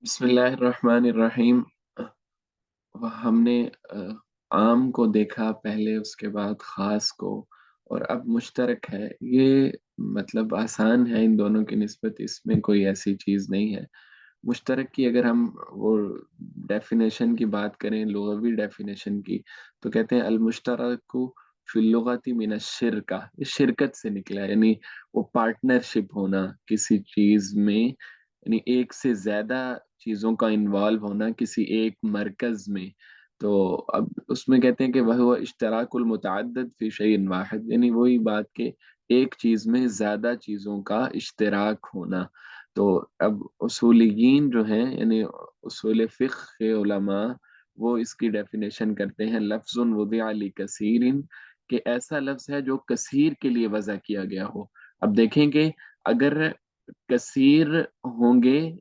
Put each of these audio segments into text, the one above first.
बिस्मिल्लाहिर्रहमानिर्रहीम। हमने आम को देखा पहले, उसके बाद खास को, और अब मुश्तरक है। ये मतलब आसान है इन दोनों की निस्बत, इसमें कोई ऐसी चीज़ नहीं है। मुश्तरक की अगर हम वो डेफिनेशन की बात करें, लुग़वी डेफिनेशन की, तो कहते हैं अल मुश्तरकु फिल लुग़ति मिन अश-शिरका। ये शिरकत से निकला है, यानी वो पार्टनरशिप होना किसी चीज़ में, यानी एक से ज़्यादा चीज़ों का इन्वॉल्व होना किसी एक मरकज़ में। तो अब उसमें कहते हैं कि वह हुआ इश्तराकुल मुतअद्दिद फ़ी शैइन वाहिद, यानी वही बात कि एक चीज़ में ज़्यादा चीज़ों का इश्तराक होना। तो अब उसूलियीन जो हैं, यानी उसूल फ़िक़्ह के उलमा, वो इसकी डेफ़िनेशन करते हैं लफ्ज़ुन वुदिअ लिकसीरिन, कि ऐसा लफ्ज़ है जो कसीर के लिए वज़ा किया गया हो। अब देखें कि अगर कसीर होंगे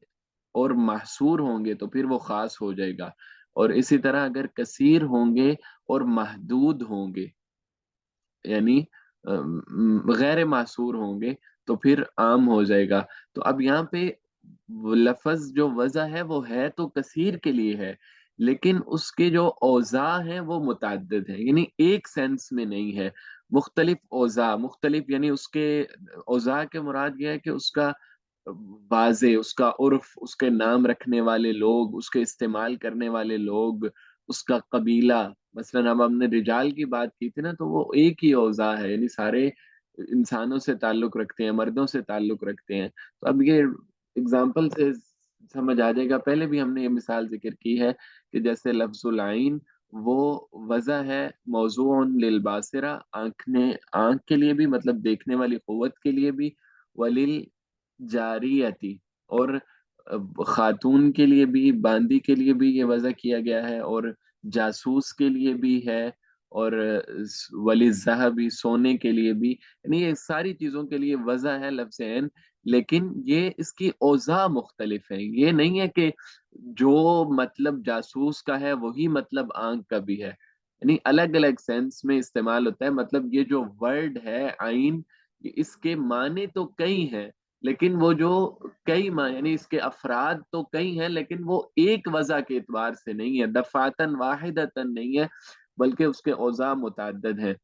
और महसूर होंगे तो फिर वो ख़ास हो जाएगा, और इसी तरह अगर कसीर होंगे और महदूद होंगे, यानी गैर मासूर होंगे, तो फिर आम हो जाएगा। तो अब यहाँ पे वो लफ़्ज़ जो वज़ा है वो है तो कसीर के लिए है, लेकिन उसके जो औज़ा हैं वो मुतअद्दिद हैं, यानी एक सेंस में नहीं है। मुख्तलिफ औज़ा, मुख्तलिफ यानी उसके औज़ा के मुराद ये है कि उसका वाज़े, उसका उर्फ़, उसके नाम रखने वाले लोग, उसके इस्तेमाल करने वाले लोग, उसका कबीला। मसलन अब हमने रिजाल की बात की थी ना, तो वो एक ही औज़ा है, यानी सारे इंसानों से ताल्लुक़ रखते हैं, मर्दों से ताल्लुक़ रखते हैं। तो अब ये एग्ज़ाम्पल से समझ आ जाएगा। पहले भी हमने ये मिसाल ज़िक्र की है कि जैसे लफ्ज़ुल आइन, वो वज़ा है मौज़ूउन लिल बासिरा, आँख के लिए भी, मतलब देखने वाली क़ुव्वत के लिए भी, वलिल जारियती, और खातून के लिए भी, बांदी के लिए भी ये वज़ा किया गया है, और जासूस के लिए भी है, और वलिज़्ज़हबी, सोने के लिए भी, यानी ये सारी चीज़ों के लिए वज़ा है लफ्ज़ ऐन। लेकिन ये इसकी औज़ा मुख्तलिफ हैं। ये नहीं है कि जो मतलब जासूस का है वही मतलब आँख का भी है, यानी अलग-अलग सेंस में इस्तेमाल होता है। मतलब ये जो वर्ड है आइन, ये इसके माने तो कई हैं, लेकिन वो जो कई यानी इसके अफ़राद तो कई हैं, लेकिन वो एक वज़ह के एतबार से नहीं है, दफ़अतन वाहिदतन नहीं है, बल्कि उसके औज़ा मुतअद्दिद हैं।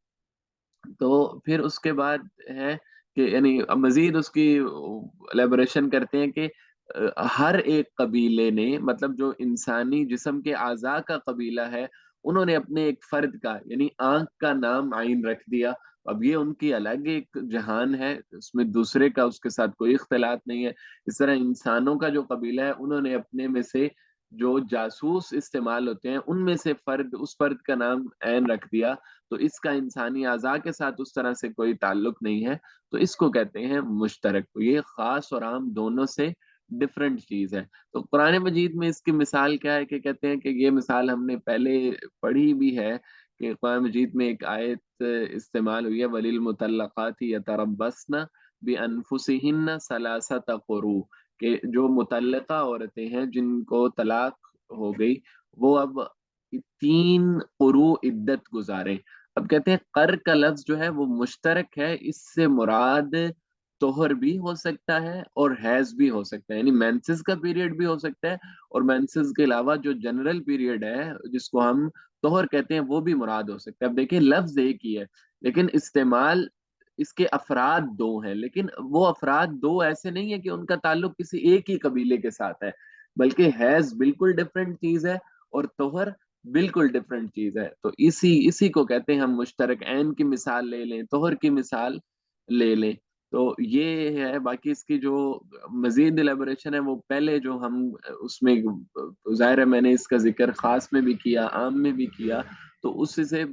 तो फिर उसके बाद है कि यानी मज़ीद उसकी एलैबोरेशन करते हैं कि हर एक कबीले ने, मतलब जो इंसानी जिस्म के अज़ा का कबीला है, उन्होंने अपने एक फ़र्द का, यानी आँख का नाम आइन रख दिया। अब ये उनकी अलग एक जहान है, उसमें दूसरे का उसके साथ कोई इख्तिलात नहीं है। इस तरह इंसानों का जो कबीला है, उन्होंने अपने में से जो जासूस इस्तेमाल होते हैं, उनमें से फ़र्द, उस फ़र्द का नाम ऐन रख दिया। तो इसका इंसानी अज़ा के साथ उस तरह से कोई ताल्लुक नहीं है, तो इसको कहते हैं मुश्तरक। तो ये ख़ास और आम दोनों से डिफरेंट चीज़ है। तो कुरान मजीद में इसकी मिसाल क्या है कि कहते हैं कि ये मिसाल हमने पहले पढ़ी भी है, कि कुरान मजीद में एक आयत इस्तेमाल हुई है, वलिल मुतल्लक़ाति यतरब्बस्न बिअन्फुसिहिन्न सलासत क़ुरू, कि जो मुतल्लक़ा औरतें हैं जिनको तलाक हो गई, वो अब 3 क़ुरू इद्दत गुज़ारें। अब कहते हैं क़र का लफ्ज़ जो है वो मुश्तरक है, इससे मुराद तोहर भी हो सकता है और हैज़ भी हो सकता है, यानी मेंसेस का पीरियड भी हो सकता है, और मेंसेस के अलावा जो जनरल पीरियड है जिसको हम तोहर कहते हैं, वो भी मुराद हो सकता है। अब देखिए लफ्ज़ एक ही है, लेकिन इस्तेमाल इसके अफ़राद 2 हैं, लेकिन वो अफ़राद 2 ऐसे नहीं है कि उनका ताल्लुक किसी एक ही कबीले के साथ है, बल्कि हैज़ बिल्कुल डिफरेंट चीज़ है और तोहर बिल्कुल डिफरेंट चीज़ है। तो इसी इसी को कहते हैं हम मुश्तरक। ऐन की मिसाल ले लें, तोहर की मिसाल ले लें। तो ये है, बाकी इसकी जो मज़ीद इलैबोरेशन है वो पहले जो हम उसमें ज़ाहिर है मैंने इसका ज़िक्र ख़ास में भी किया, आम में भी किया, तो उससे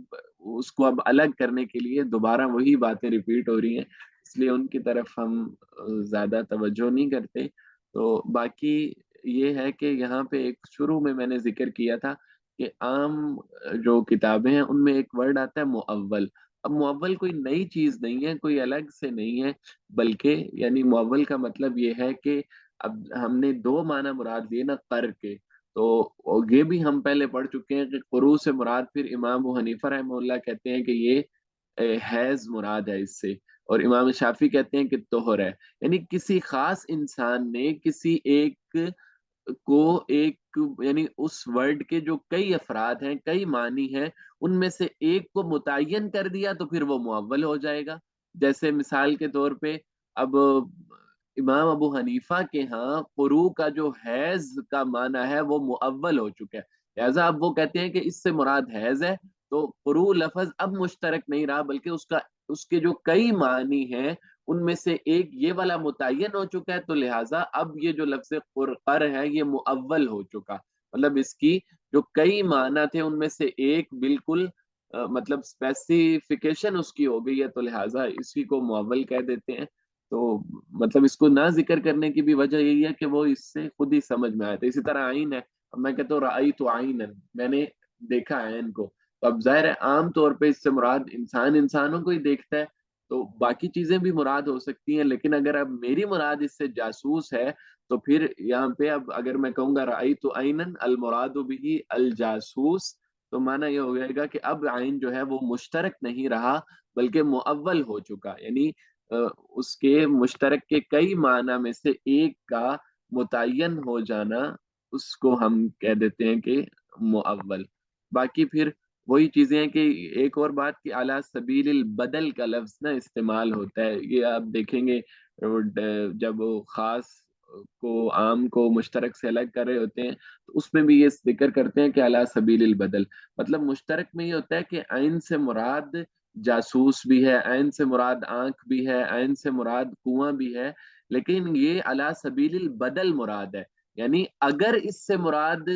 उसको अब अलग करने के लिए दोबारा वही बातें रिपीट हो रही हैं, इसलिए उनकी तरफ हम ज़्यादा तवज्जो नहीं करते। तो बाकी ये है कि यहाँ पे एक शुरू में मैंने ज़िक्र किया था कि आम जो किताबें हैं उनमें एक वर्ड आता है मुअव्वल। अब मुअव्वल कोई नई चीज़ नहीं है, कोई अलग से नहीं है, बल्कि यानी मुअव्वल का मतलब ये है कि अब हमने 2 माना मुराद लिए ना क़र के, तो ये भी हम पहले पढ़ चुके हैं कि क़ुरू से मुराद, फिर इमाम अबू हनीफ़ा रहमतुल्लाह कहते हैं कि ये हैज़ मुराद है इससे, और इमाम शाफ़ी कहते हैं कि तोहर है। यानी किसी ख़ास इंसान ने किसी एक को एक, यानी उस वर्ड के जो कई अफराद हैं, कई मानी हैं, उनमें से एक को मुतय्यन कर दिया तो फिर वो मुअव्वल हो जाएगा। जैसे मिसाल के तौर पे, अब इमाम अबू हनीफा के यहाँ कुरू का जो हैज का माना है वो मुअव्वल हो चुका है। लिहाजा अब वो कहते हैं कि इससे मुराद हैज है, तो कुरू लफ्ज अब मुश्तरक नहीं रहा, बल्कि उसका, उसके जो कई मानी हैं उनमें से एक ये वाला मुतय्यन हो चुका है, तो लिहाजा अब ये जो लफ्ज कुरकर है ये मुअव्वल हो चुका। मतलब इसकी जो कई माना थे उनमें से एक बिल्कुल मतलब स्पेसिफिकेशन उसकी हो गई है, तो लिहाजा इसी को मुअव्वल कह देते हैं। तो मतलब इसको ना जिक्र करने की भी वजह यही है कि वो इससे खुद ही समझ में आया था। इसी तरह आइन है, अब मैं कहता हूँ राई तो आइन, मैंने देखा है इनको, तो अब जाहिर है आम तौर पे इससे मुराद इंसान इंसानों को ही देखता है, तो बाकी चीजें भी मुराद हो सकती हैं। लेकिन अगर अब मेरी मुराद इससे जासूस है, तो फिर यहाँ पे अब अगर मैं कहूंगा राई तो आइनन अल मुराद बिही अल जासूस, तो माना यह हो जाएगा कि अब आइन जो है वो मुश्तरक नहीं रहा, बल्कि मुअव्वल हो चुका। यानी उसके मुश्तरक के कई माना में से एक का मुतय्यन हो जाना, उसको हम कह देते हैं कि मुअव्वल। बाकी फिर वही चीजें हैं कि एक और बात कि अला सबीलिल बदल का लफ्ज ना इस्तेमाल होता है, ये आप देखेंगे जब वो खास को आम को मुश्तरक से अलग कर रहे होते हैं, तो उसमें भी ये जिक्र करते हैं कि अला सबीलिल बदल। मतलब मुश्तरक में ये होता है कि आइन से मुराद जासूस भी है, आइन से मुराद आंख भी है, आइन से मुराद कुआं भी है, लेकिन ये अला सबीलिल बदल मुराद है। यानी अगर इससे मुराद,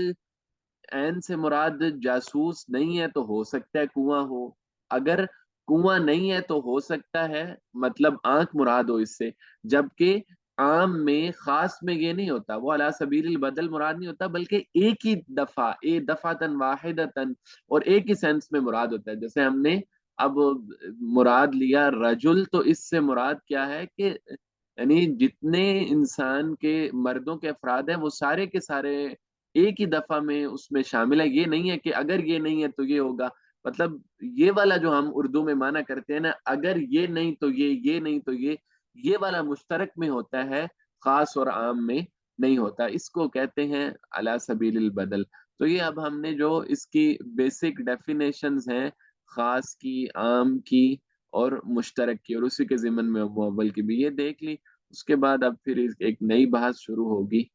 ऐन से मुराद जासूस नहीं है तो हो सकता है कुआं हो, अगर कुआं नहीं है तो हो सकता है मतलब आंख मुराद हो इससे। जबकि आम में खास में ये नहीं होता, वो अला सबील बदल मुराद नहीं होता, बल्कि एक ही दफा, ए दफातन वाहिदतन, और एक ही सेंस में मुराद होता है। जैसे हमने अब मुराद लिया रजुल, तो इससे मुराद क्या है कि यानी जितने इंसान के मर्दों के अफराद हैं वो सारे के सारे एक ही दफा में उसमें शामिल है। ये नहीं है कि अगर ये नहीं है तो ये होगा, मतलब ये वाला जो हम उर्दू में माना करते हैं ना, अगर ये नहीं तो ये नहीं तो ये वाला मुश्तरक में होता है, खास और आम में नहीं होता। इसको कहते हैं अला सबीलिल बदल। तो ये अब हमने जो इसकी बेसिक डेफिनेशंस हैं, खास की, आम की और मुश्तरक की, और उसी के ज़िमन में मुअव्वल की भी, ये देख ली। उसके बाद अब फिर एक नई बहस शुरू होगी।